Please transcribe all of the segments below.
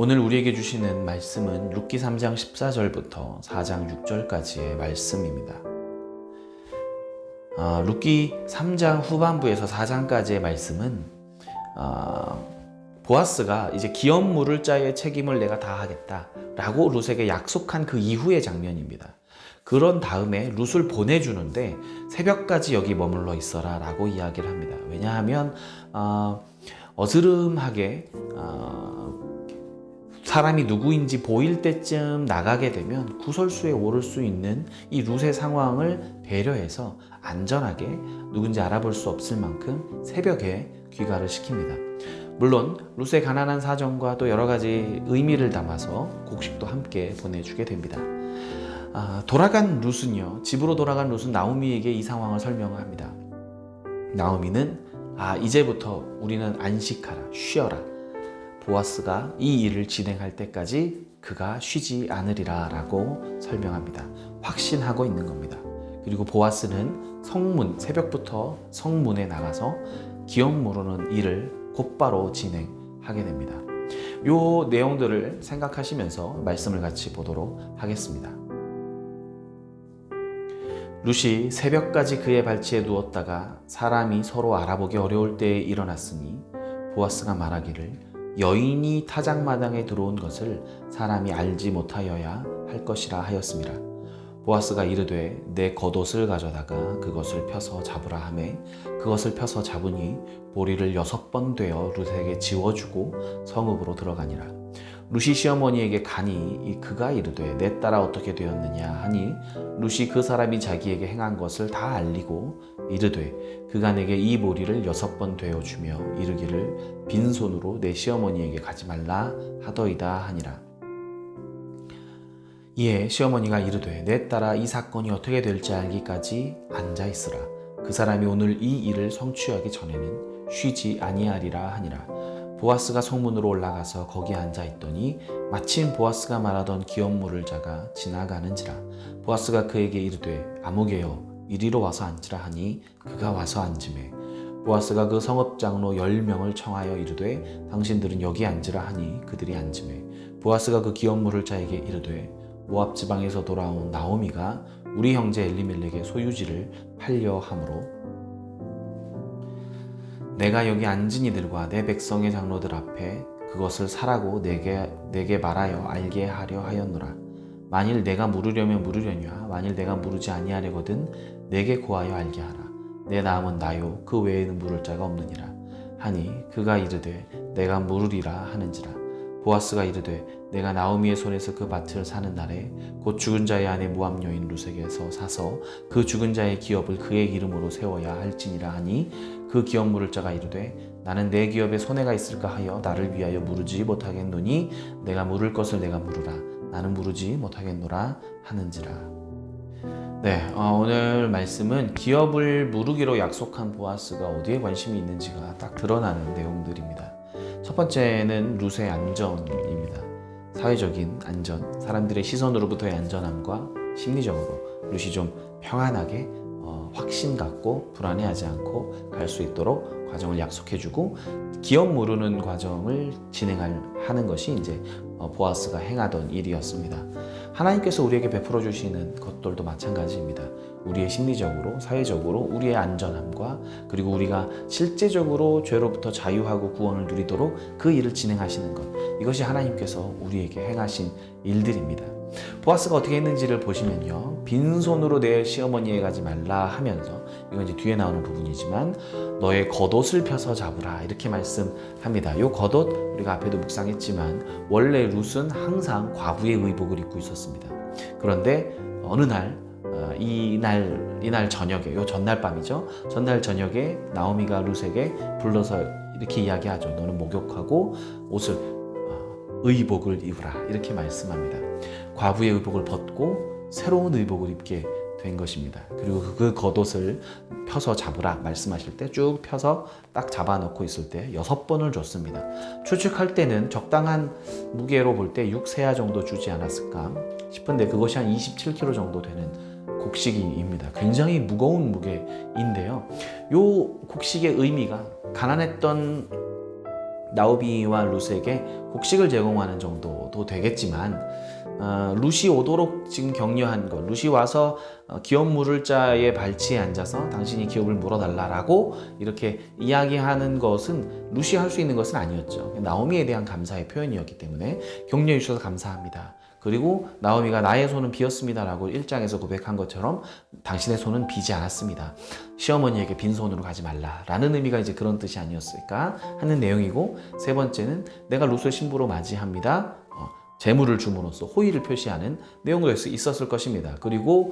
오늘 우리에게 주시는 말씀은 룻기 3장 14절부터 4장 6절까지의 말씀입니다. 룻기 3장 후반부에서 4장까지의 말씀은 보아스가 이제 기업 물을 자의 책임을 내가 다 하겠다라고 룻에게 약속한 그 이후의 장면입니다. 그런 다음에 룻을 보내주는데 새벽까지 여기 머물러 있어라 라고 이야기를 합니다. 왜냐하면 어스름하게 사람이 누구인지 보일 때쯤 나가게 되면 구설수에 오를 수 있는 이 룻의 상황을 배려해서 안전하게 누군지 알아볼 수 없을 만큼 새벽에 귀가를 시킵니다. 물론 룻의 가난한 사정과 또 여러 가지 의미를 담아서 곡식도 함께 보내주게 됩니다. 돌아간 룻은요, 집으로 돌아간 룻은 나오미에게 이 상황을 설명합니다. 나오미는 이제부터 우리는 안식하라, 쉬어라. 보아스가 이 일을 진행할 때까지 그가 쉬지 않으리라 라고 설명합니다. 확신하고 있는 겁니다. 그리고 보아스는 새벽부터 성문에 나가서 기업 모르는 일을 곧바로 진행하게 됩니다. 이 내용들을 생각하시면서 말씀을 같이 보도록 하겠습니다. 룻이 새벽까지 그의 발치에 누웠다가 사람이 서로 알아보기 어려울 때에 일어났으니 보아스가 말하기를 여인이 타작마당에 들어온 것을 사람이 알지 못하여야 할 것이라 하였습니다. 보아스가 이르되 내 겉옷을 가져다가 그것을 펴서 잡으라 하매 그것을 펴서 잡으니 보리를 6번 되어 룻에게 지워주고 성읍으로 들어가니라. 룻이 시어머니에게 가니 그가 이르되 내 딸아 어떻게 되었느냐 하니 룻이 그 사람이 자기에게 행한 것을 다 알리고 이르되 그가 내게 이 보리를 6번 되어주며 이르기를 빈손으로 내 시어머니에게 가지 말라 하더이다 하니라. 이에 시어머니가 이르되 내 딸아 이 사건이 어떻게 될지 알기까지 앉아있으라. 그 사람이 오늘 이 일을 성취하기 전에는 쉬지 아니하리라 하니라. 보아스가 성문으로 올라가서 거기 앉아있더니 마침 보아스가 말하던 기업 물을 자가 지나가는지라. 보아스가 그에게 이르되 아무개여 이리로 와서 앉으라 하니 그가 와서 앉으매 보아스가 그 성읍 장로 10명을 청하여 이르되 당신들은 여기 앉으라 하니 그들이 앉으매 보아스가 그 기업 물을 자에게 이르되 모압 지방에서 돌아온 나오미가 우리 형제 엘리멜렉의 소유지를 팔려 함으로 내가 여기 앉은 이들과 내 백성의 장로들 앞에 그것을 사라고 내게 말하여 알게 하려 하였노라. 만일 내가 물으려면 물으려냐 만일 내가 물으지 아니하려거든 내게 고하여 알게 하라. 내 나음은 나요 그 외에는 물을 자가 없느니라 하니 그가 이르되 내가 물으리라 하는지라. 보아스가 이르되 내가 나오미의 손에서 그 밭을 사는 날에 곧 죽은 자의 아내 모압 여인 룻에게서 사서 그 죽은 자의 기업을 그의 이름으로 세워야 할지니라 하니 그 기업 물을 자가 이르되 나는 내 기업에 손해가 있을까 하여 나를 위하여 물으지 못하겠노니 내가 물을 것을 내가 물으라. 나는 물으지 못하겠노라 하는지라. 오늘 말씀은 기업을 무르기로 약속한 보아스가 어디에 관심이 있는지가 딱 드러나는 내용들입니다. 첫 번째는 룻의 안전입니다. 사회적인 안전, 사람들의 시선으로부터의 안전함과 심리적으로 룻이 좀 평안하게 확신 갖고 불안해하지 않고 갈 수 있도록 과정을 약속해주고 기업 모르는 과정을 진행하는 것이 이제 보아스가 행하던 일이었습니다. 하나님께서 우리에게 베풀어 주시는 것들도 마찬가지입니다. 우리의 심리적으로, 사회적으로 우리의 안전함과 그리고 우리가 실제적으로 죄로부터 자유하고 구원을 누리도록 그 일을 진행하시는 것, 이것이 하나님께서 우리에게 행하신 일들입니다. 보아스가 어떻게 했는지를 보시면요, 빈손으로 내 시어머니에 가지 말라 하면서, 이건 이제 뒤에 나오는 부분이지만 너의 겉옷을 펴서 잡으라 이렇게 말씀합니다. 이 겉옷 우리가 앞에도 묵상했지만 원래 룻은 항상 과부의 의복을 입고 있었습니다. 그런데 어느 날 이날 저녁에, 요 전날 밤이죠. 전날 저녁에 나오미가 룻에게 불러서 이렇게 이야기하죠. 너는 목욕하고 옷을 의복을 입으라 이렇게 말씀합니다. 과부의 의복을 벗고 새로운 의복을 입게 된 것입니다. 그리고 그 겉옷을 펴서 잡으라 말씀하실 때 쭉 펴서 딱 잡아놓고 있을 때 6번을 줬습니다. 추측할 때는 적당한 무게로 볼 때 6세아 정도 주지 않았을까 싶은데 그것이 한 27kg 정도 되는 곡식입니다. 굉장히 무거운 무게인데요. 이 곡식의 의미가 가난했던 나오미와 룻에게 곡식을 제공하는 정도도 되겠지만 룻이 오도록 지금 격려한 것, 룻이 와서 기업 물을 자의 발치에 앉아서 당신이 기업을 물어달라라고 이렇게 이야기하는 것은 룻이 할 수 있는 것은 아니었죠. 나오미에 대한 감사의 표현이었기 때문에 격려해 주셔서 감사합니다. 그리고 나오미가 나의 손은 비었습니다라고 1장에서 고백한 것처럼 당신의 손은 비지 않았습니다. 시어머니에게 빈손으로 가지 말라라는 의미가 이제 그런 뜻이 아니었을까 하는 내용이고, 세 번째는 내가 룻을 신부로 맞이합니다. 재물을 줌으로써 호의를 표시하는 내용도 있었을 것입니다. 그리고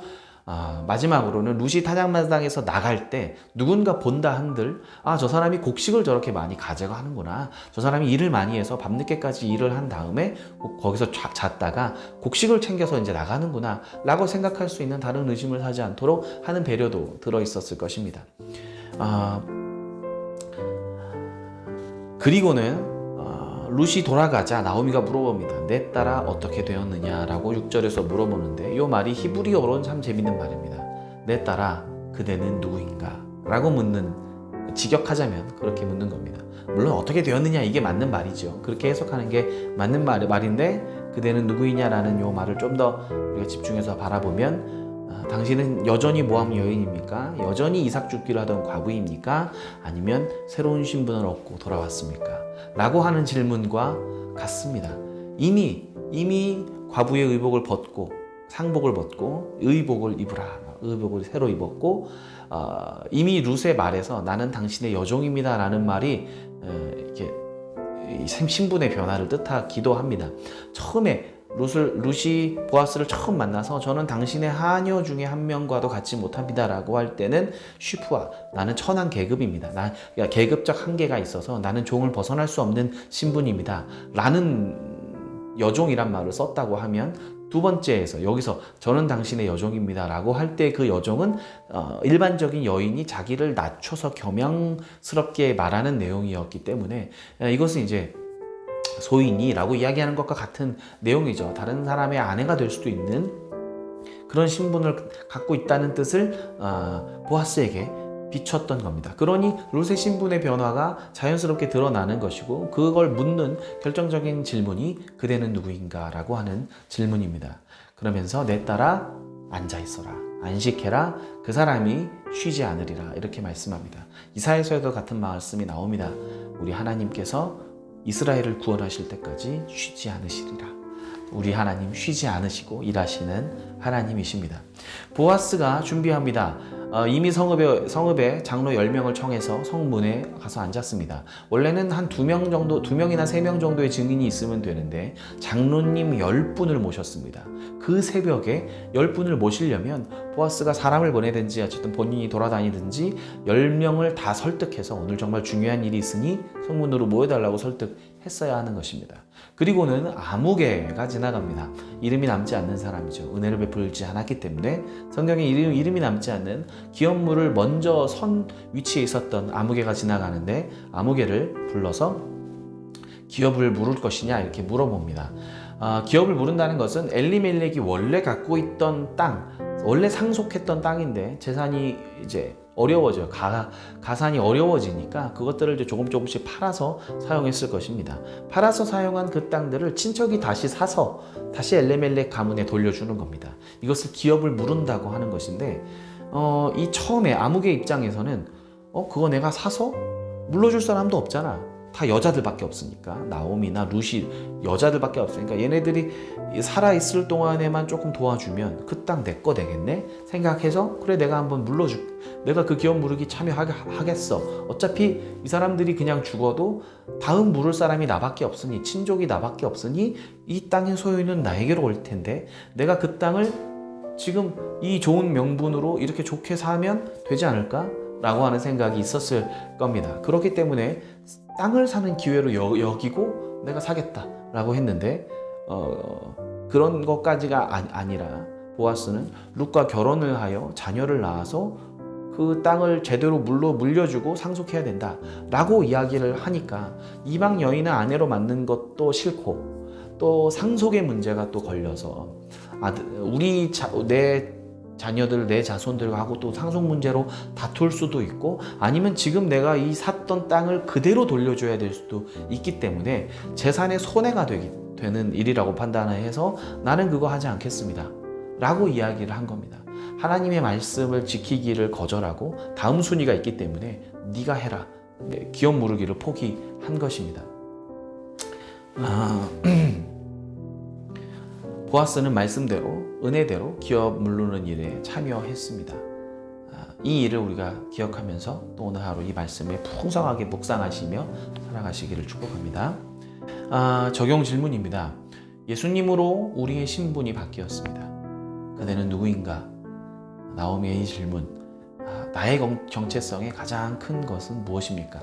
마지막으로는 룻이 타작마당에서 나갈 때 누군가 본다 한들 저 사람이 곡식을 저렇게 많이 가져가는구나, 저 사람이 일을 많이 해서 밤늦게까지 일을 한 다음에 거기서 잤다가 곡식을 챙겨서 이제 나가는구나 라고 생각할 수 있는 다른 의심을 하지 않도록 하는 배려도 들어있었을 것입니다. 그리고는 룻이 돌아가자 나오미가 물어봅니다. 내 딸아 어떻게 되었느냐라고 6절에서 물어보는데, 이 말이 히브리어로는 참 재밌는 말입니다. 내 딸아 그대는 누구인가? 라고 묻는, 직역하자면 그렇게 묻는 겁니다. 물론 어떻게 되었느냐 이게 맞는 말이죠. 그렇게 해석하는 게 맞는 말인데, 그대는 누구이냐라는 이 말을 좀 더 우리가 집중해서 바라보면 당신은 여전히 모함 여인입니까? 여전히 이삭 죽기를 하던 과부입니까? 아니면 새로운 신분을 얻고 돌아왔습니까? 라고 하는 질문과 같습니다. 이미 과부의 의복을 벗고 상복을 벗고 의복을 입으라, 의복을 새로 입었고, 이미 룻의 말에서 나는 당신의 여종입니다 라는 말이 이렇게 신분의 변화를 뜻하기도 합니다. 처음에 룻이 보아스를 처음 만나서 저는 당신의 하녀 중에 한 명과도 같지 못합니다 라고 할 때는 슈프와 나는 천한 계급입니다, 계급적 한계가 있어서 나는 종을 벗어날 수 없는 신분입니다 라는 여종이란 말을 썼다고 하면, 두 번째에서 여기서 저는 당신의 여종입니다 라고 할 때 그 여종은 일반적인 여인이 자기를 낮춰서 겸양스럽게 말하는 내용이었기 때문에 이것은 이제 소인이라고 이야기하는 것과 같은 내용이죠. 다른 사람의 아내가 될 수도 있는 그런 신분을 갖고 있다는 뜻을 보아스에게 비췄던 겁니다. 그러니 룻의 신분의 변화가 자연스럽게 드러나는 것이고, 그걸 묻는 결정적인 질문이 그대는 누구인가 라고 하는 질문입니다. 그러면서 내 딸아 앉아있어라, 안식해라, 그 사람이 쉬지 않으리라 이렇게 말씀합니다. 이사야서에도 같은 말씀이 나옵니다. 우리 하나님께서 이스라엘을 구원하실 때까지 쉬지 않으시리라. 우리 하나님 쉬지 않으시고 일하시는 하나님이십니다. 보아스가 준비합니다. 이미 성읍에 장로 10명을 청해서 성문에 가서 앉았습니다. 원래는 한 2명 정도, 2명이나 3명 정도의 증인이 있으면 되는데 장로님 10분을 모셨습니다. 그 새벽에 10분을 모시려면 보아스가 사람을 보내든지 어쨌든 본인이 돌아다니든지 10명을 다 설득해서 오늘 정말 중요한 일이 있으니 성문으로 모여달라고 설득했어야 하는 것입니다. 그리고는 아무개가 지나갑니다. 이름이 남지 않는 사람이죠. 은혜를 베풀지 않았기 때문에 성경에 이름이 남지 않는 기업물을 먼저 선 위치에 있었던 아무개가 지나가는데, 아무개를 불러서 기업을 물을 것이냐 이렇게 물어봅니다. 기업을 물은다는 것은 엘리멜렉이 원래 갖고 있던 땅, 원래 상속했던 땅인데 재산이 이제 어려워져요. 가산이 어려워지니까 그것들을 이제 조금씩 팔아서 사용했을 것입니다. 팔아서 사용한 그 땅들을 친척이 다시 사서 다시 엘리멜렉 가문에 돌려주는 겁니다. 이것을 기업을 물은다고 하는 것인데, 이 처음에 아무개 입장에서는 그거 내가 사서 물러줄 사람도 없잖아. 다 여자들밖에 없으니까, 나오미나 룻이 여자들밖에 없으니까 얘네들이 살아있을 동안에만 조금 도와주면 그 땅 내 거 되겠네 생각해서, 그래 내가 한번 물러줄게, 내가 그 기업 무르기 참여하겠어. 어차피 이 사람들이 그냥 죽어도 다음 물을 사람이 나밖에 없으니, 친족이 나밖에 없으니 이 땅의 소유는 나에게로 올 텐데 내가 그 땅을 지금 이 좋은 명분으로 이렇게 좋게 사면 되지 않을까? 라고 하는 생각이 있었을 겁니다. 그렇기 때문에 땅을 사는 기회로 여기고 내가 사겠다 라고 했는데, 그런 것까지가 아니라 보아스는 룻과 결혼을 하여 자녀를 낳아서 그 땅을 제대로 물려주고 상속해야 된다 라고 이야기를 하니까, 이방 여인을 아내로 맞는 것도 싫고 또 상속의 문제가 또 걸려서 내 자녀들, 내 자손들하고 또 상속 문제로 다툴 수도 있고, 아니면 지금 내가 이 샀던 땅을 그대로 돌려줘야 될 수도 있기 때문에 재산의 손해가 되는 일이라고 판단해서 나는 그거 하지 않겠습니다 라고 이야기를 한 겁니다. 하나님의 말씀을 지키기를 거절하고 다음 순위가 있기 때문에 네가 해라, 기업 무르기를 포기한 것입니다. 보아스는 말씀대로, 은혜대로 기업 물르는 일에 참여했습니다. 이 일을 우리가 기억하면서 또 오늘 하루 이 말씀에 풍성하게 묵상하시며 살아가시기를 축복합니다. 적용 질문입니다. 예수님으로 우리의 신분이 바뀌었습니다. 그대는 누구인가? 나오미의 이 질문, 나의 정체성의 가장 큰 것은 무엇입니까?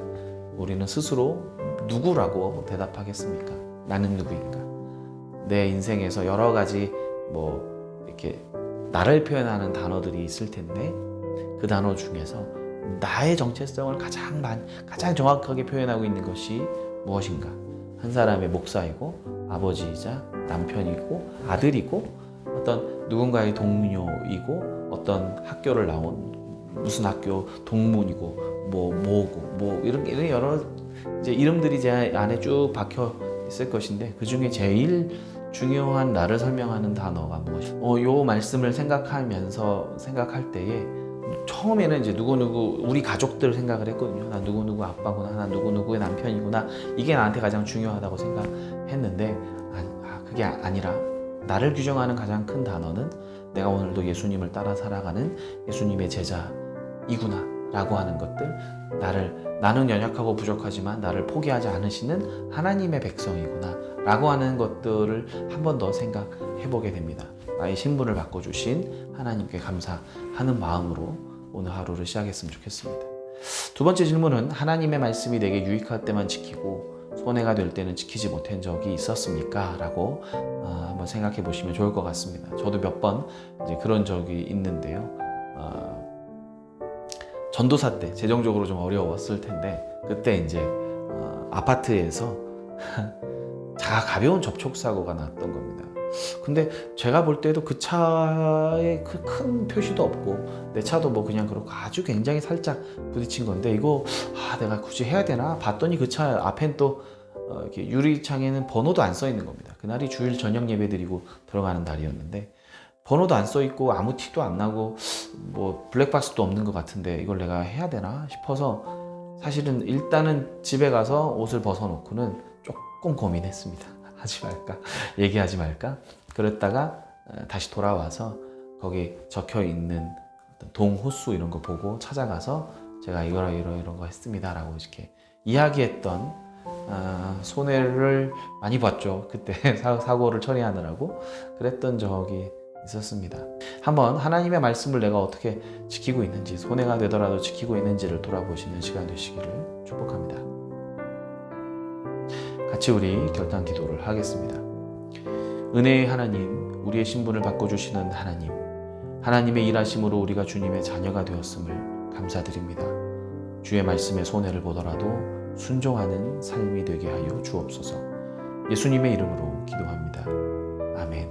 우리는 스스로 누구라고 대답하겠습니까? 나는 누구인가? 내 인생에서 여러 가지 이렇게 나를 표현하는 단어들이 있을 텐데, 그 단어 중에서 나의 정체성을 가장 정확하게 표현하고 있는 것이 무엇인가? 한 사람의 목사이고, 아버지이자 남편이고, 아들이고, 어떤 누군가의 동료이고, 어떤 학교를 나온 무슨 학교 동문이고, 뭐고, 이런 여러 이제 이름들이 제 안에 쭉 박혀 있을 것인데, 그 중에 제일 중요한 나를 설명하는 단어가 무엇일까? 요 말씀을 생각할 때에 처음에는 이제 누구누구 우리 가족들 생각을 했거든요. 나 누구누구 아빠구나, 나 누구누구의 남편이구나, 이게 나한테 가장 중요하다고 생각했는데, 그게 아니라 나를 규정하는 가장 큰 단어는 내가 오늘도 예수님을 따라 살아가는 예수님의 제자이구나 라고 하는 것들, 나는 연약하고 부족하지만 나를 포기하지 않으시는 하나님의 백성이구나 라고 하는 것들을 한 번 더 생각해 보게 됩니다. 나의 신분을 바꿔주신 하나님께 감사하는 마음으로 오늘 하루를 시작했으면 좋겠습니다. 두 번째 질문은, 하나님의 말씀이 내게 유익할 때만 지키고 손해가 될 때는 지키지 못한 적이 있었습니까? 라고 한번 생각해 보시면 좋을 것 같습니다. 저도 몇 번 이제 그런 적이 있는데요. 전도사 때 재정적으로 좀 어려웠을 텐데, 그때 이제 아파트에서 가벼운 접촉사고가 났던 겁니다. 근데 제가 볼 때도 그 차에 큰 표시도 없고, 내 차도 그냥 그렇고 아주 굉장히 살짝 부딪힌 건데, 이거 내가 굳이 해야 되나? 봤더니 그 차 앞엔 또 이렇게 유리창에는 번호도 안 써 있는 겁니다. 그날이 주일 저녁 예배 드리고 들어가는 날이었는데, 번호도 안 써 있고 아무 티도 안 나고 블랙박스도 없는 것 같은데, 이걸 내가 해야 되나 싶어서 사실은 일단은 집에 가서 옷을 벗어놓고는 조금 고민했습니다. 하지 말까, 얘기하지 말까. 그랬다가 다시 돌아와서 거기 적혀 있는 동호수 이런 거 보고 찾아가서 제가 이런 거 했습니다 라고 이렇게 이야기했던, 손해를 많이 봤죠. 그때 사고를 처리하느라고 그랬던 적이 있었습니다. 한번 하나님의 말씀을 내가 어떻게 지키고 있는지, 손해가 되더라도 지키고 있는지를 돌아보시는 시간 되시기를 축복합니다. 같이 우리 결단 기도를 하겠습니다. 은혜의 하나님, 우리의 신분을 바꿔주시는 하나님, 하나님의 일하심으로 우리가 주님의 자녀가 되었음을 감사드립니다. 주의 말씀에 손해를 보더라도 순종하는 삶이 되게 하여 주옵소서. 예수님의 이름으로 기도합니다. 아멘.